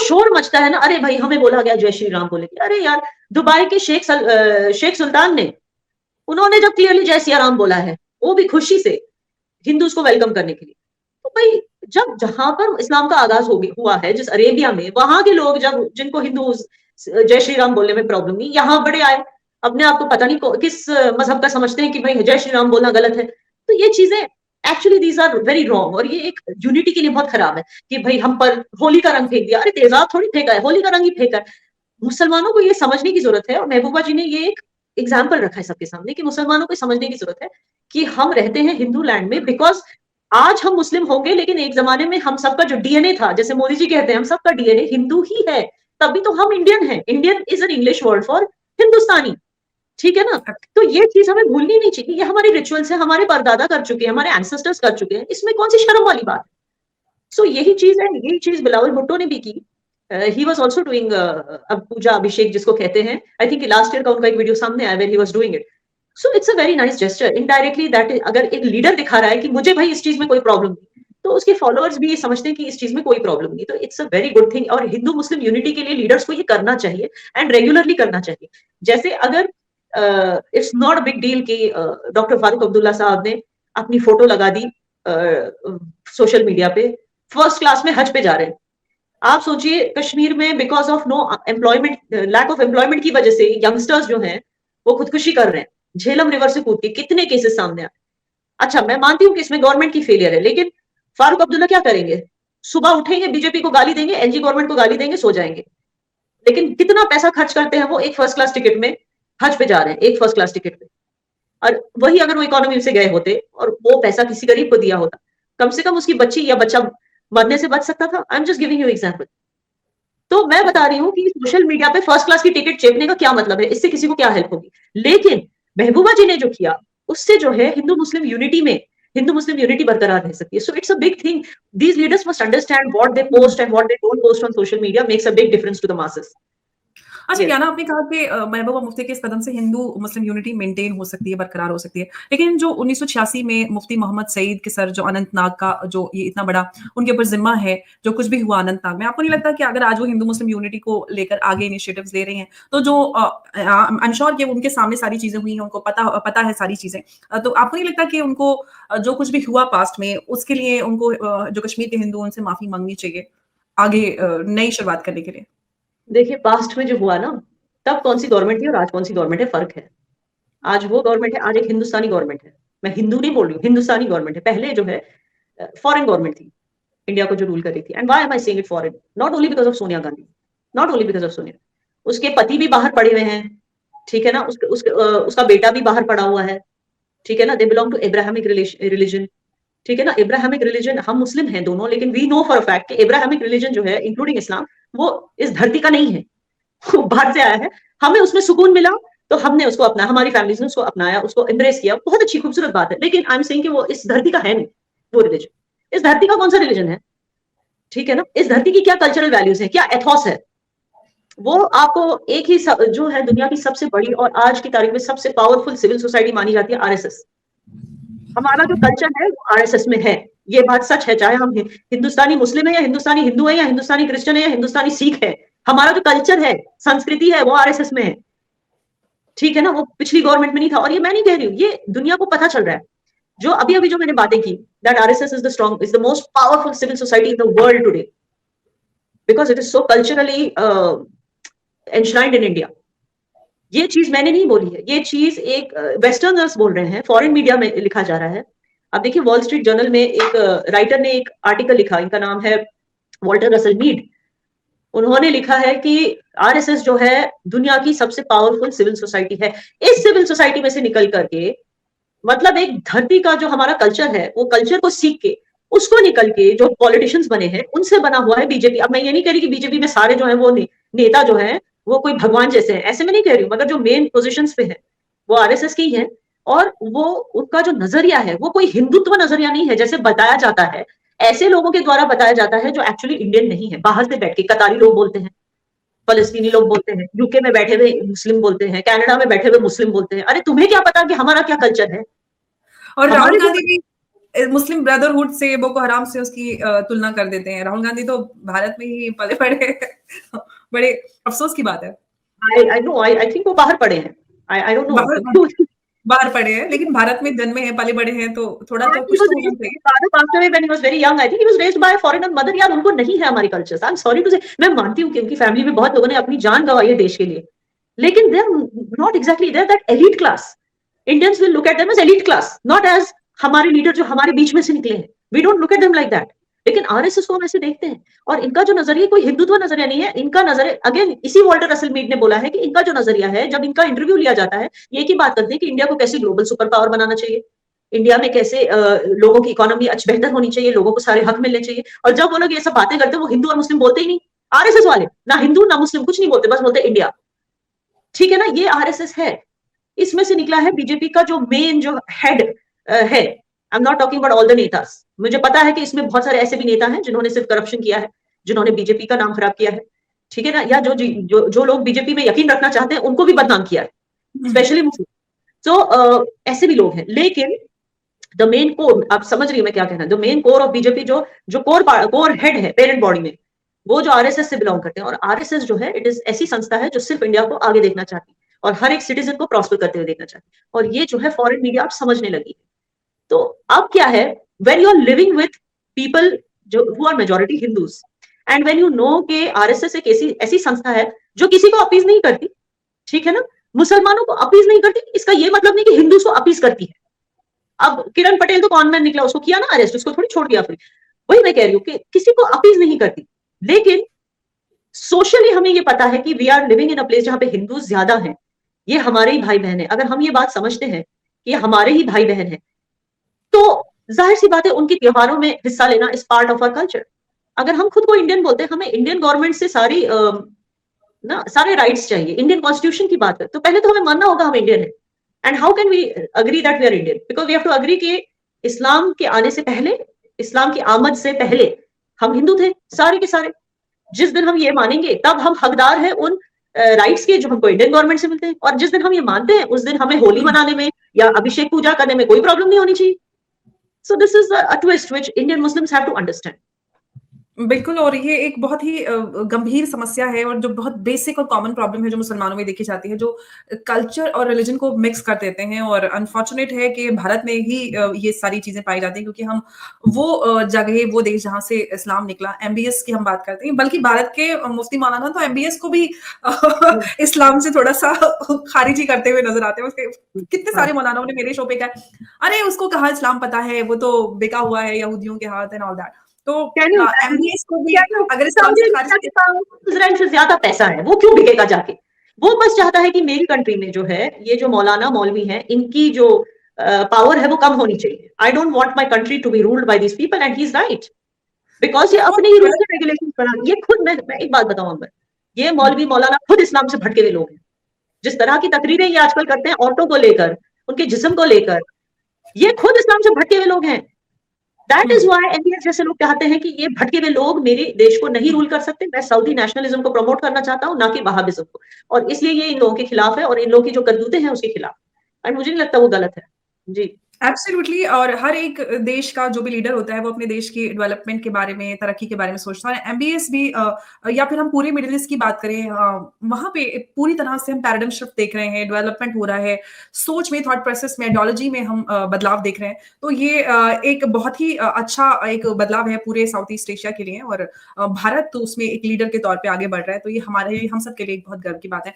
शोर मचता है ना, अरे भाई हमें बोला गया जय श्री राम बोले, अरे यार दुबई के शेख सुल्तान ने, उन्होंने जब क्लियरली जय सिया राम बोला है, वो भी खुशी से हिंदूज को वेलकम करने के लिए। तो भाई जब जहां पर इस्लाम का आगाज हुआ है, जिस अरेबिया में, वहां के लोग जब, जिनको हिंदू जय श्री राम बोलने में प्रॉब्लम नहीं, यहाँ बड़े आए, अपने आप को पता नहीं किस मजहब का समझते हैं कि भाई जय श्री राम बोलना गलत है। तो ये चीजें actually these are very wrong, और ये एक यूनिटी के लिए बहुत खराब है कि भाई हम पर होली का रंग फेंक दिया। अरे तेजाब थोड़ी फेंका है, होली का रंग ही फेंका है। मुसलमानों को ये समझने की जरूरत है, और महबूबा जी ने ये एक एग्जाम्पल रखा है सबके सामने कि मुसलमानों को समझने की जरूरत है कि हम रहते हैं हिंदू लैंड में, बिकॉज आज हम मुस्लिम होंगे, लेकिन एक जमाने में हम सबका जो डीएनए था, जैसे मोदी जी कहते हैं हम सबका डीएनए हिंदू ही है, तभी तो हम इंडियन हैं। Indian is an English word for Hindustani, ठीक है ना। तो ये चीज हमें भूलनी नहीं चाहिए, ये हमारी रिचुअल्स है, हमारे परदादा कर चुके हैं, हमारे एंसेस्टर्स कर चुके हैं, इसमें कौन सी शर्म वाली बात है। सो यही चीज है, यही चीज बिलावल भुट्टो ने भी की। ही वॉज ऑल्सो डूइंग पूजा अभिषेक जिसको कहते हैं, आई थिंक लास्ट ईयर का उनका एक वीडियो सामने आया, where he was doing it. So it's a very nice gesture. Indirectly that, अगर एक लीडर दिखा रहा है कि मुझे भाई इस चीज में कोई प्रॉब्लम नहीं, तो उसके फॉलोअर्स भी समझते हैं कि इस चीज में कोई प्रॉब्लम नहीं, तो it's a very good thing. और हिंदू मुस्लिम यूनिटी के लिए लीडर्स को ये करना चाहिए, एंड रेगुलरली करना चाहिए। जैसे अगर it's not a big deal कि डॉक्टर फारूक अब्दुल्ला साहब ने अपनी फोटो लगा दी सोशल मीडिया पे, फर्स्ट क्लास में हज पे जा रहे हैं। आप सोचिए कश्मीर में because of no employment, lack of employment की वजह से यंगस्टर्स जो हैं वो खुदकुशी कर रहे हैं, झेलम रिवर से कूद के, कितने केसेस सामने आए। अच्छा मैं मानती हूँ कि इसमें गवर्नमेंट की फेलियर है, लेकिन फारूक अब्दुल्ला क्या करेंगे, सुबह उठेंगे, बीजेपी को गाली देंगे, एलजी गवर्नमेंट को गाली देंगे, सो जाएंगे। लेकिन कितना पैसा खर्च करते हैं वो एक फर्स्ट क्लास टिकट में, हज पे जा रहे हैं एक फर्स्ट क्लास टिकट पे। और वही अगर वो इकोनॉमी से गए होते और वो पैसा किसी गरीब को दिया होता, कम से कम उसकी बच्ची या बच्चा मरने से बच सकता था। I am just giving you example. तो मैं बता रही हूँ कि सोशल मीडिया पे फर्स्ट क्लास की टिकट चेपने का क्या मतलब है, इससे किसी को क्या हेल्प होगी। लेकिन महबूबा जी ने जो किया, उससे जो है हिंदू मुस्लिम यूनिटी में, हिंदू मुस्लिम यूनिटी बरकरार रह सकती है। So it's a big thing. These leaders must understand what they post and what they don't post on social media makes a big difference to the masses. अच्छा, yes. क्या ना आपने कहा कि महबूबा मुफ्ती के इस कदम से हिंदू मुस्लिम यूनिटी मेंटेन हो सकती है, बरकरार हो सकती है। लेकिन जो 1986 में मुफ्ती मोहम्मद सईद के सर जो अनंतनाग का जो ये इतना बड़ा उनके ऊपर जिम्मा है, जो कुछ भी हुआ अनंतनाग में, आपको नहीं लगता कि अगर आज वो हिंदू मुस्लिम यूनिटी को लेकर आगे इनिशिएटिव्स ले रहे हैं, तो जो आई एम श्योर कि उनके सामने सारी चीजें हुई हैं, उनको पता है सारी चीजें, तो आपको नहीं लगता कि उनको जो कुछ भी हुआ पास्ट में, उसके लिए उनको जो कश्मीर के हिंदू उनसे माफी मांगनी चाहिए आगे नई शुरुआत करने के लिए? देखिए पास्ट में जो हुआ ना, तब कौन सी गवर्नमेंट थी और आज कौन सी गवर्नमेंट है, फर्क है। आज वो गवर्नमेंट है, आज एक हिंदुस्तानी गवर्नमेंट है। मैं हिंदू नहीं बोल रही हूँ, हिंदुस्तानी गवर्नमेंट है। पहले जो है फॉरेन गवर्नमेंट थी, इंडिया को जो रूल कर रही थी। And why am I saying it foreign, not only because of Sonia Gandhi, not only because of Sonia, उसके पति भी बाहर पड़े हुए हैं, ठीक है ना, उसका बेटा भी बाहर पड़ा हुआ है, ठीक है ना। They belong to Abrahamic religion, ठीक है ना। इब्राहिमिक रिलीजन, हम मुस्लिम हैं दोनों, लेकिन we know for a fact कि इब्राहिमिक रिलीजन जो है इंक्लूडिंग इस्लाम, वो इस धरती का नहीं है, वो बाहर से आया है। हमें उसमें सुकून मिला तो हमने उसको अपना, हमारी फैमिलीज ने उसको अपनाया, उसको एम्ब्रेस किया, बहुत अच्छी खूबसूरत बात है। लेकिन आई एम सेइंग कि वो इस धरती का है नहीं, वो रिलीजन। इस धरती का कौन सा रिलीजन है, ठीक है ना। इस धरती की क्या कल्चरल वैल्यूज है, क्या एथॉस है, वो आपको एक ही जो है दुनिया की सबसे बड़ी और आज की तारीख में सबसे पावरफुल सिविल सोसाइटी मानी जाती है, आरएसएस। हमारा जो कल्चर है वो आरएसएस में है, ये बात सच है। चाहे हम हिंदुस्तानी मुस्लिम है, या हिंदुस्तानी हिंदू है, या हिंदुस्तानी क्रिश्चियन है, या हिंदुस्तानी सिख है, हमारा जो कल्चर है, संस्कृति है, वो आरएसएस में है, ठीक है ना। वो पिछली गवर्नमेंट में नहीं था। और ये मैं नहीं कह रही हूँ, ये दुनिया को पता चल रहा है। जो अभी अभी जो मैंने बातें की, that RSS is the most powerful civil society in the world today, because it is so culturally enshrined in India. ये चीज मैंने नहीं बोली है, ये चीज एक वेस्टर्नर्स बोल रहे हैं, फॉरेन मीडिया में लिखा जा रहा है। अब देखिए वॉल स्ट्रीट जर्नल में एक राइटर ने एक आर्टिकल लिखा, इनका नाम है वॉल्टर रसल मीड। उन्होंने लिखा है कि आरएसएस जो है दुनिया की सबसे पावरफुल सिविल सोसाइटी है। इस सिविल सोसाइटी में से निकल करके, मतलब एक धरती का जो हमारा कल्चर है, वो कल्चर को सीख के, उसको निकल के जो पॉलिटिशियंस बने हैं, उनसे बना हुआ है बीजेपी। अब मैं ये नहीं कह रही कि बीजेपी में सारे जो है वो नेता जो है वो कोई भगवान जैसे हैं, ऐसे में नहीं कह रही हूँ, मगर जो मेन पोजिशंस पे है वो आरएसएस की है। और वो उनका जो नजरिया है वो कोई हिंदुत्व नजरिया नहीं है जैसे बताया जाता है, ऐसे लोगों के द्वारा बताया जाता है जो एक्चुअली इंडियन नहीं है। बाहर से बैठ के कतारी लोग बोलते हैं, फलस्तीनी लोग बोलते हैं, यूके में बैठे हुए मुस्लिम बोलते हैं, कनाडा में बैठे हुए मुस्लिम बोलते हैं। अरे तुम्हें क्या पता कि हमारा क्या कल्चर है, और राहुल हमारे जो गांधी भी मुस्लिम ब्रदरहुड से, बोको हराम से उसकी तुलना कर देते हैं। राहुल गांधी तो भारत में ही पले पड़े हैं। बड़े अफसोस की बात है। आई नो, आई थिंक वो बाहर पड़े हैं। आई डोंट नो बाहर क्यों। बाहर पड़े हैं, लेकिन भारत में जन्मे हैं, पले बड़े हैं, तो थोड़ा तो He कुछ was तो होना raised, चाहिए। father passed away when he was very young. I think he was raised by a foreigner mother. यार उनको नहीं है हमारी culture. I'm sorry to say, मैं मानती हूँ कि उनकी फैमिली में बहुत लोगों ने अपनी जान गंवाई है देश के लिए, लेकिन they are not exactly, they are that elite class. Indians will look at them as elite class, not as हमारे लीडर जो हमारे बीच में से निकले हैं. We don't look at them like that. लेकिन आरएसएस को हम ऐसे देखते हैं, और इनका जो नजरिया कोई हिंदुत्व नजरिया नहीं है। इनका नजरिया, अगेन इसी वॉल्टर रसल मीड ने बोला है कि इनका जो नजरिया है, जब इनका इंटरव्यू लिया जाता है, ये एक ही बात करते हैं कि इंडिया को कैसे ग्लोबल सुपर पावर बनाना चाहिए, इंडिया में कैसे लोगों की इकोनॉमी अच्छी बेहतर होनी चाहिए, लोगों को सारे हक मिलने चाहिए। और जब वो लोग ये सब बातें करते हैं, वो हिंदू और मुस्लिम बोलते ही नहीं। आरएसएस वाले ना हिंदू ना मुस्लिम कुछ नहीं बोलते, बस बोलते इंडिया। ठीक है ना, ये आरएसएस है। इसमें से निकला है बीजेपी का जो मेन जो हेड है। I am not talking about all the नेतास। मुझे पता है कि इसमें बहुत सारे ऐसे भी नेता हैं जिन्होंने सिर्फ करप्शन किया है, जिन्होंने बीजेपी का नाम खराब किया है, ठीक है ना, या जो लोग बीजेपी में यकीन रखना चाहते हैं उनको भी बदनाम किया है, स्पेशली मुस्लिम। तो ऐसे भी लोग हैं, लेकिन द मेन कोर, आप समझ रही है मैं क्या कहना है, the main core of BJP, जो कोर हेड है पेरेंट बॉडी में, वो जो आरएसएस से बिलोंग करते हैं। और आरएसएस जो है, इट इज ऐसी संस्था है जो सिर्फ इंडिया को आगे देखना चाहती है और हर एक सिटीजन को प्रॉस्पर करते हुए देखना चाहती है। और ये जो है फॉरेन मीडिया अब समझने लगी है। तो अब क्या है, when you are living with people जो who are majority Hindus, and when you know कि आरएसएस एक ऐसी संस्था है जो किसी को अपीज नहीं करती, ठीक है ना, मुसलमानों को अपीज नहीं करती, इसका ये मतलब नहीं कि हिंदूज को अपीज करती है। अब किरण पटेल तो कौन मैन निकला, उसको किया ना अरेस्ट, उसको थोड़ी छोड़ दिया फिर। वही मैं कह रही हूँ कि किसी को अपीज नहीं करती, लेकिन सोशली हमें ये पता है कि we are living in a place जहां पे हिंदूज ज्यादा हैं, ये हमारे ही भाई बहन है। अगर हम ये बात समझते हैं कि ये हमारे ही भाई बहन है, तो जाहिर सी बात है उनके त्योहारों में हिस्सा लेना is part of our culture. अगर हम खुद को इंडियन बोलते हैं, हमें इंडियन गवर्नमेंट से सारे राइट्स चाहिए, इंडियन कॉन्स्टिट्यूशन की बात है, तो पहले तो हमें मानना होगा हम इंडियन है। And how can we agree that we are Indian, because we have to agree कि इस्लाम के आने से पहले, इस्लाम की आमद से पहले हम हिंदू थे सारे के सारे। जिस दिन हम ये मानेंगे, तब हम हकदार हैं उन राइट्स के जो हमको इंडियन गवर्नमेंट से मिलते हैं। और जिस दिन हम ये मानते हैं, उस दिन हमें होली मनाने में या अभिषेक पूजा करने में कोई प्रॉब्लम नहीं होनी चाहिए। So this is a twist which Indian Muslims have to understand. बिल्कुल, और ये एक बहुत ही गंभीर समस्या है, और जो बहुत बेसिक और कॉमन प्रॉब्लम है जो मुसलमानों में देखी जाती है, जो कल्चर और रिलीजन को मिक्स कर देते हैं। और अनफॉर्चुनेट है कि भारत में ही ये सारी चीजें पाई जाती हैं, क्योंकि हम वो जगह, वो देश जहाँ से इस्लाम निकला, एमबीएस की हम बात करते हैं, बल्कि भारत के मुफ्ती मौलाना तो एमबीएस को भी इस्लाम से थोड़ा सा खारिजी करते हुए नजर आते हैं। उसके कितने सारे मौलानाओं ने मेरे शो पे कहा, अरे उसको कहाँ इस्लाम पता है, वो तो बिका हुआ है यहूदियों के हाथ एंड ऑल दैट। तो एमबीएस को भी अगर इस्लाम से खारिज, इजराइल से ज्यादा पैसा है, वो क्यों बिकेगा जाके? वो बस चाहता है कि मेरी कंट्री में जो है, ये जो मौलाना मौलवी हैं, इनकी जो पावर है वो कम होनी चाहिए। I don't want my country to be ruled by these people, and he is right, because ये अपने ही रूल्स एंड रेगुलेशन बना, ये खुद, मैं एक बात बताऊं अंबर, ये मौलवी मौलाना खुद इस्लाम से भटके हुए लोग हैं। जिस तरह की तकरीरें ये आजकल करते हैं औरतों को लेकर, उनके जिस्म को लेकर, ये खुद इस्लाम से भटके हुए लोग हैं। दैट इज वाई एमबीएस जैसे लोग चाहते हैं कि ये भटके हुए लोग मेरे देश को नहीं रूल कर सकते। मैं सऊदी नेशनलिज्म को प्रमोट करना चाहता हूं, ना कि वहाबिज्म को, और इसलिए ये इन लोगों के खिलाफ है और इन लोगों की जो करतूतें हैं उसके खिलाफ। एंड मुझे नहीं लगता वो गलत है जी। एब्सोल्युटली। और हर एक देश का जो भी लीडर होता है, वो अपने देश की डेवलपमेंट के बारे में, तरक्की के बारे में सोचता है। एमबीएस भी या फिर हम पूरे मिडिल ईस्ट की बात करें, वहां पे पूरी तरह से हम पैराडाइम शिफ्ट देख रहे हैं, डेवलपमेंट हो रहा है, सोच में, थॉट प्रोसेस में, आइडियोलॉजी में हम बदलाव देख रहे हैं। तो ये एक बहुत ही अच्छा एक बदलाव है पूरे साउथ ईस्ट एशिया के लिए, और भारत तो उसमें एक लीडर के तौर पे आगे बढ़ रहा है। तो ये हमारे, हम सब के लिए एक बहुत गर्व की बात है।